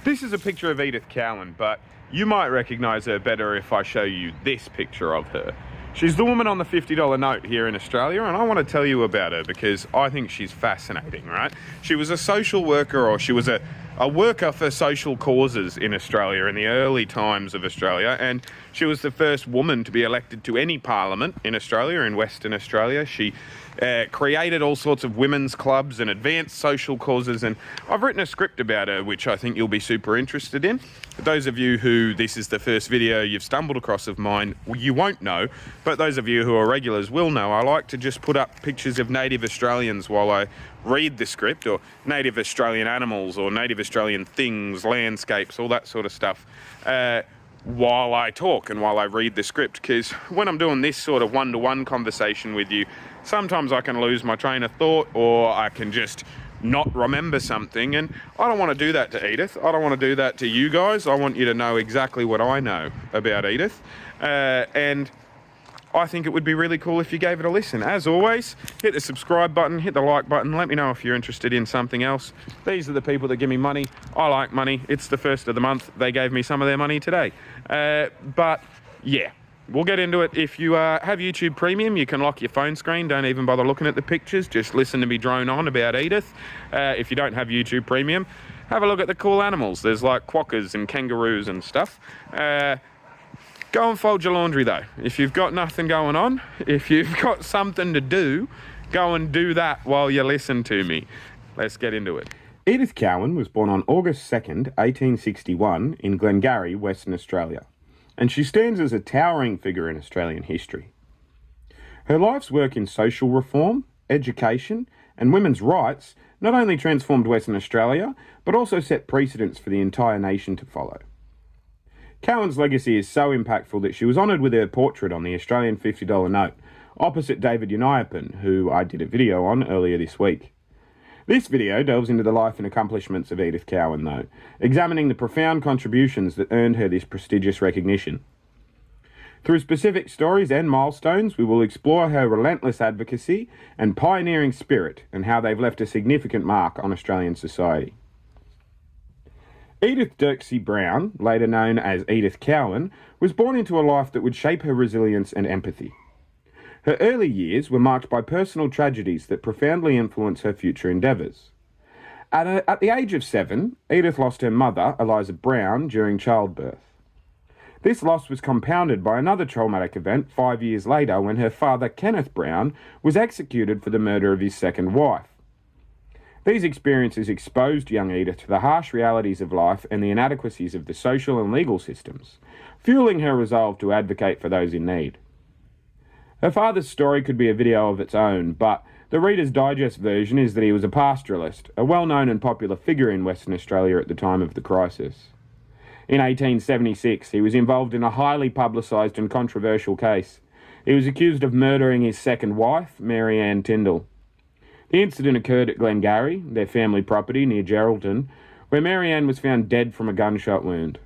This is a picture of Edith Cowan, but you might recognise her better if I show you this picture of her. She's the woman on the $50 note here in Australia, and I want to tell you about her because I think she's fascinating, right? She was a social worker, or she was a worker for social causes in Australia in the early times of Australia, and she was the first woman to be elected to any parliament in Australia, in Western Australia. She created all sorts of women's clubs and advanced social causes, and I've written a script about her which I think you'll be super interested in. For those of you who this is the first video you've stumbled across of mine, you won't know, but those of you who are regulars will know. I like to just put up pictures of native Australians while I read the script, or native Australian animals or native Australian things, landscapes, all that sort of stuff, while I talk and while I read the script, because when I'm doing this sort of one-to-one conversation with you, sometimes I can lose my train of thought, or I can just not remember something, and I don't want to do that to Edith. I don't want to do that to you guys. I want you to know exactly what I know about Edith, and I think it would be really cool if you gave it a listen. As always, hit the subscribe button, hit the like button, let me know if you're interested in something else. These are the people that give me money. I like money. It's the first of the month. They gave me some of their money today. But yeah, we'll get into it. If you have YouTube Premium, you can lock your phone screen. Don't even bother looking at the pictures. Just listen to me drone on about Edith. If you don't have YouTube Premium, have a look at the cool animals. There's like quokkas and kangaroos and stuff. Go and fold your laundry though. If you've got nothing going on, if you've got something to do, go and do that while you listen to me. Let's get into it. Edith Cowan was born on August 2nd, 1861 in Glengarry, Western Australia, and she stands as a towering figure in Australian history. Her life's work in social reform, education, and women's rights not only transformed Western Australia, but also set precedents for the entire nation to follow. Cowan's legacy is so impactful that she was honoured with her portrait on the Australian $50 note, opposite David Unaipon, who I did a video on earlier this week. This video delves into the life and accomplishments of Edith Cowan, though, examining the profound contributions that earned her this prestigious recognition. Through specific stories and milestones, we will explore her relentless advocacy and pioneering spirit and how they've left a significant mark on Australian society. Edith Dirksey Brown, later known as Edith Cowan, was born into a life that would shape her resilience and empathy. Her early years were marked by personal tragedies that profoundly influenced her future endeavours. At the age of 7, Edith lost her mother, Eliza Brown, during childbirth. This loss was compounded by another traumatic event 5 years later when her father, Kenneth Brown, was executed for the murder of his second wife. These experiences exposed young Edith to the harsh realities of life and the inadequacies of the social and legal systems, fueling her resolve to advocate for those in need. Her father's story could be a video of its own, but the Reader's Digest version is that he was a pastoralist, a well-known and popular figure in Western Australia at the time of the crisis. In 1876, he was involved in a highly publicised and controversial case. He was accused of murdering his second wife, Mary Ann Tyndall. The incident occurred at Glengarry, their family property near Geraldton, where Mary Ann was found dead from a gunshot wound.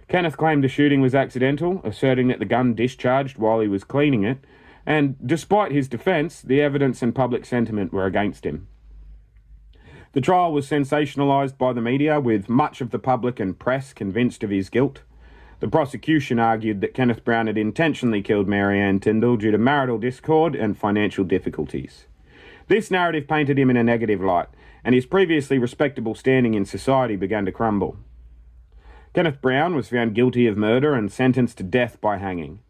Kenneth claimed the shooting was accidental, asserting that the gun discharged while he was cleaning it, and despite his defence, the evidence and public sentiment were against him. The trial was sensationalised by the media, with much of the public and press convinced of his guilt. The prosecution argued that Kenneth Brown had intentionally killed Mary Ann Tyndall due to marital discord and financial difficulties. This narrative painted him in a negative light, and his previously respectable standing in society began to crumble. Kenneth Brown was found guilty of murder and sentenced to death by hanging.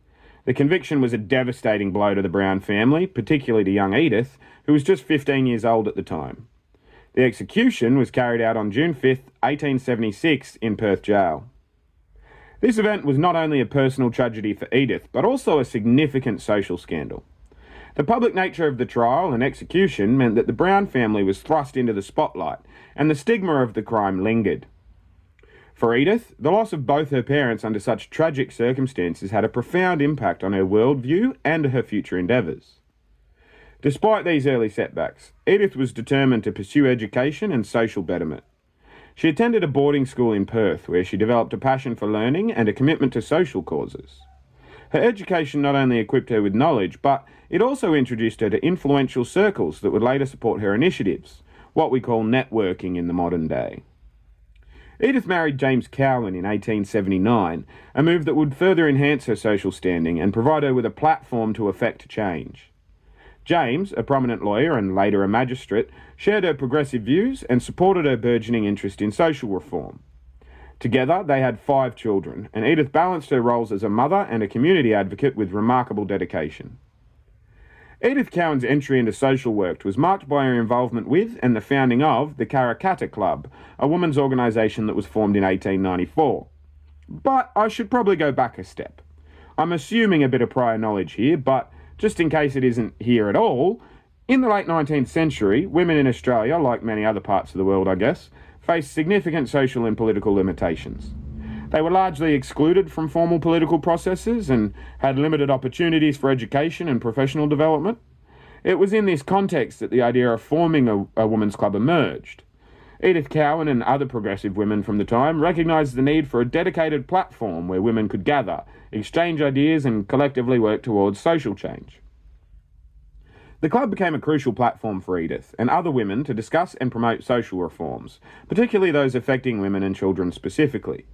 The conviction was a devastating blow to the Brown family, particularly to young Edith, who was just 15 years old at the time. The execution was carried out on June 5, 1876, in Perth Jail. This event was not only a personal tragedy for Edith, but also a significant social scandal. The public nature of the trial and execution meant that the Brown family was thrust into the spotlight, and the stigma of the crime lingered. For Edith, the loss of both her parents under such tragic circumstances had a profound impact on her worldview and her future endeavours. Despite these early setbacks, Edith was determined to pursue education and social betterment. She attended a boarding school in Perth, where she developed a passion for learning and a commitment to social causes. Her education not only equipped her with knowledge, but it also introduced her to influential circles that would later support her initiatives, what we call networking in the modern day. Edith married James Cowan in 1879, a move that would further enhance her social standing and provide her with a platform to effect change. James, a prominent lawyer and later a magistrate, shared her progressive views and supported her burgeoning interest in social reform. Together, they had 5 children, and Edith balanced her roles as a mother and a community advocate with remarkable dedication. Edith Cowan's entry into social work was marked by her involvement with and the founding of the Karrakatta Club, a women's organisation that was formed in 1894. But I should probably go back a step. I'm assuming a bit of prior knowledge here, but just in case it isn't here at all, in the late 19th century, women in Australia, like many other parts of the world I guess, faced significant social and political limitations. They were largely excluded from formal political processes and had limited opportunities for education and professional development. It was in this context that the idea of forming a women's club emerged. Edith Cowan and other progressive women from the time recognised the need for a dedicated platform where women could gather, exchange ideas and collectively work towards social change. The club became a crucial platform for Edith and other women to discuss and promote social reforms, particularly those affecting women and children specifically.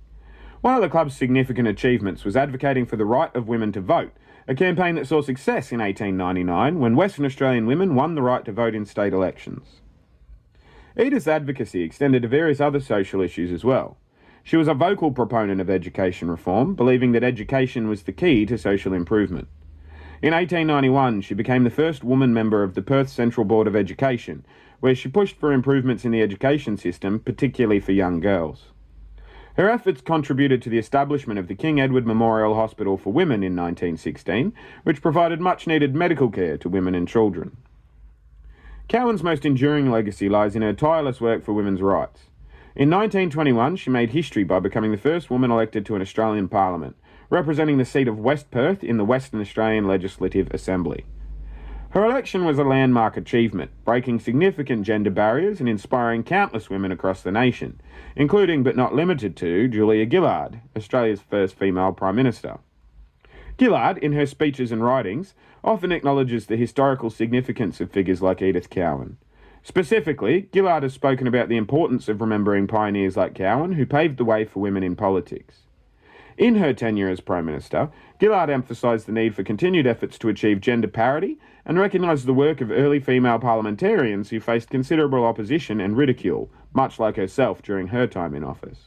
One of the club's significant achievements was advocating for the right of women to vote, a campaign that saw success in 1899 when Western Australian women won the right to vote in state elections. Edith's advocacy extended to various other social issues as well. She was a vocal proponent of education reform, believing that education was the key to social improvement. In 1891, she became the first woman member of the Perth Central Board of Education, where she pushed for improvements in the education system, particularly for young girls. Her efforts contributed to the establishment of the King Edward Memorial Hospital for Women in 1916, which provided much-needed medical care to women and children. Cowan's most enduring legacy lies in her tireless work for women's rights. In 1921, she made history by becoming the first woman elected to an Australian Parliament, representing the seat of West Perth in the Western Australian Legislative Assembly. Her election was a landmark achievement, breaking significant gender barriers and inspiring countless women across the nation, including but not limited to Julia Gillard, Australia's first female Prime Minister. Gillard, in her speeches and writings, often acknowledges the historical significance of figures like Edith Cowan. Specifically, Gillard has spoken about the importance of remembering pioneers like Cowan who paved the way for women in politics. In her tenure as Prime Minister, Gillard emphasised the need for continued efforts to achieve gender parity and recognised the work of early female parliamentarians who faced considerable opposition and ridicule, much like herself during her time in office.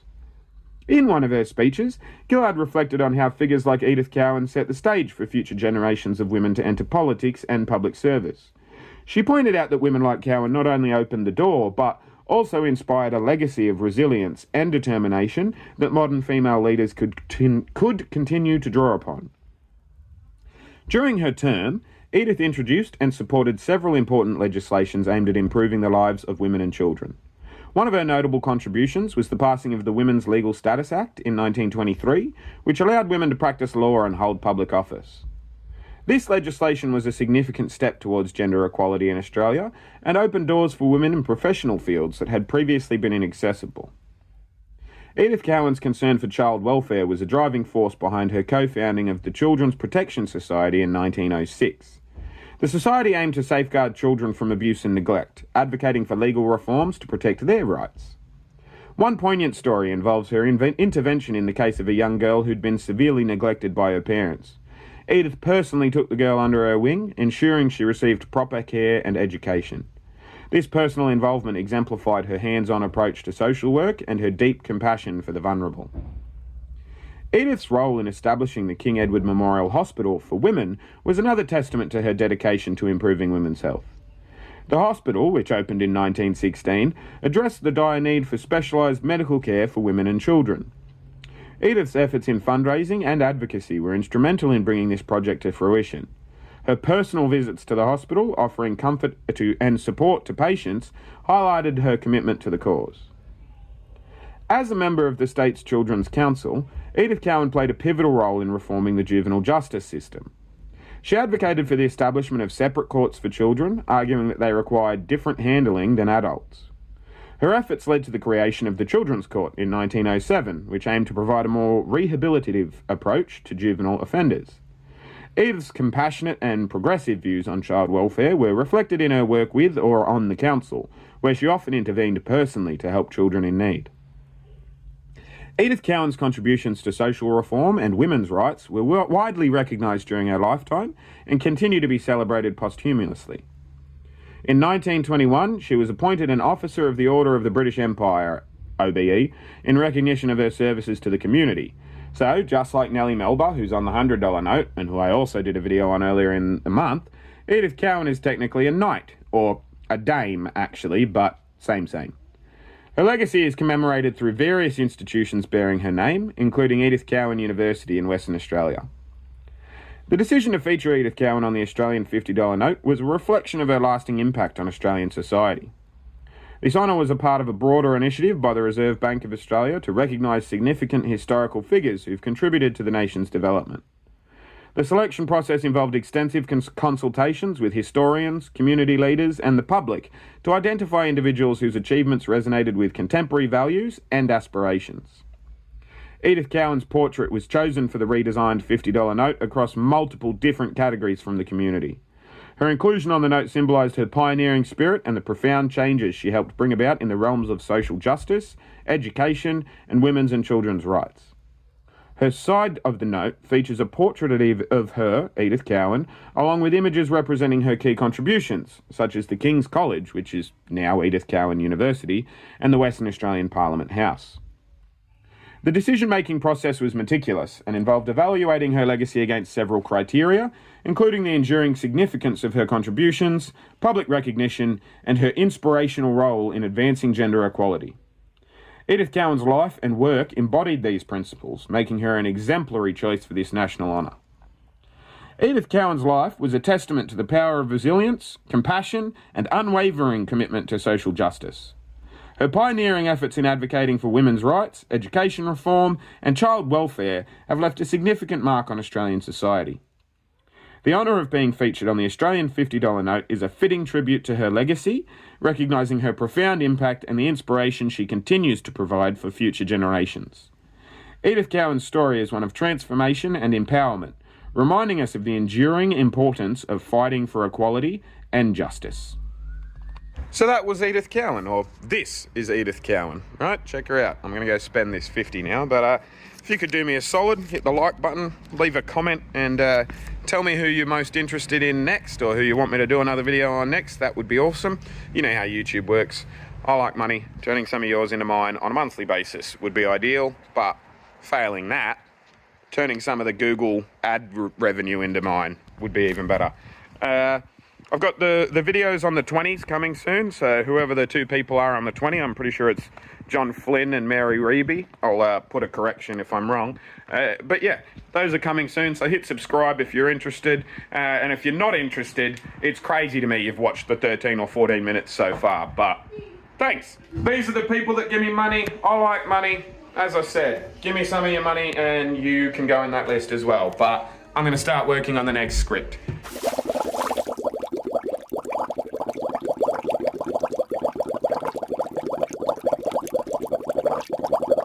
In one of her speeches, Gillard reflected on how figures like Edith Cowan set the stage for future generations of women to enter politics and public service. She pointed out that women like Cowan not only opened the door, but also inspired a legacy of resilience and determination that modern female leaders could continue to draw upon. During her term, Edith introduced and supported several important legislations aimed at improving the lives of women and children. One of her notable contributions was the passing of the Women's Legal Status Act in 1923, which allowed women to practice law and hold public office. This legislation was a significant step towards gender equality in Australia and opened doors for women in professional fields that had previously been inaccessible. Edith Cowan's concern for child welfare was a driving force behind her co-founding of the Children's Protection Society in 1906. The society aimed to safeguard children from abuse and neglect, advocating for legal reforms to protect their rights. One poignant story involves her intervention in the case of a young girl who'd been severely neglected by her parents. Edith personally took the girl under her wing, ensuring she received proper care and education. This personal involvement exemplified her hands-on approach to social work and her deep compassion for the vulnerable. Edith's role in establishing the King Edward Memorial Hospital for Women was another testament to her dedication to improving women's health. The hospital, which opened in 1916, addressed the dire need for specialised medical care for women and children. Edith's efforts in fundraising and advocacy were instrumental in bringing this project to fruition. Her personal visits to the hospital, offering comfort and support to patients, highlighted her commitment to the cause. As a member of the state's Children's Council, Edith Cowan played a pivotal role in reforming the juvenile justice system. She advocated for the establishment of separate courts for children, arguing that they required different handling than adults. Her efforts led to the creation of the Children's Court in 1907, which aimed to provide a more rehabilitative approach to juvenile offenders. Edith's compassionate and progressive views on child welfare were reflected in her work with or on the council, where she often intervened personally to help children in need. Edith Cowan's contributions to social reform and women's rights were widely recognised during her lifetime and continue to be celebrated posthumously. In 1921, she was appointed an Officer of the Order of the British Empire, OBE, in recognition of her services to the community. So, just like Nellie Melba, who's on the $100 note, and who I also did a video on earlier in the month, Edith Cowan is technically a knight, or a dame actually, but same. Her legacy is commemorated through various institutions bearing her name, including Edith Cowan University in Western Australia. The decision to feature Edith Cowan on the Australian $50 note was a reflection of her lasting impact on Australian society. This honour was a part of a broader initiative by the Reserve Bank of Australia to recognise significant historical figures who've contributed to the nation's development. The selection process involved extensive consultations with historians, community leaders and the public to identify individuals whose achievements resonated with contemporary values and aspirations. Edith Cowan's portrait was chosen for the redesigned $50 note across multiple different categories from the community. Her inclusion on the note symbolised her pioneering spirit and the profound changes she helped bring about in the realms of social justice, education and women's and children's rights. Her side of the note features a portrait of her, Edith Cowan, along with images representing her key contributions, such as the King's College, which is now Edith Cowan University, and the Western Australian Parliament House. The decision-making process was meticulous and involved evaluating her legacy against several criteria, including the enduring significance of her contributions, public recognition, and her inspirational role in advancing gender equality. Edith Cowan's life and work embodied these principles, making her an exemplary choice for this national honour. Edith Cowan's life was a testament to the power of resilience, compassion, and unwavering commitment to social justice. Her pioneering efforts in advocating for women's rights, education reform, and child welfare have left a significant mark on Australian society. The honour of being featured on the Australian $50 note is a fitting tribute to her legacy, recognising her profound impact and the inspiration she continues to provide for future generations. Edith Cowan's story is one of transformation and empowerment, reminding us of the enduring importance of fighting for equality and justice. So that was Edith Cowan, or this is Edith Cowan, right? Check her out. I'm going to go spend this 50 now, but if you could do me a solid, hit the like button, leave a comment, and tell me who you're most interested in next, or who you want me to do another video on next. That would be awesome. You know how YouTube works. I like money. Turning some of yours into mine on a monthly basis would be ideal, but failing that, turning some of the Google ad revenue into mine would be even better. I've got the videos on the 20s coming soon, so whoever the two people are on the 20, I'm pretty sure it's John Flynn and Mary Reeby. I'll put a correction if I'm wrong. But yeah, those are coming soon, so hit subscribe if you're interested. And if you're not interested, it's crazy to me you've watched the 13 or 14 minutes so far, but thanks. These are the people that give me money. I like money. As I said, give me some of your money and you can go in that list as well. But I'm going to start working on the next script.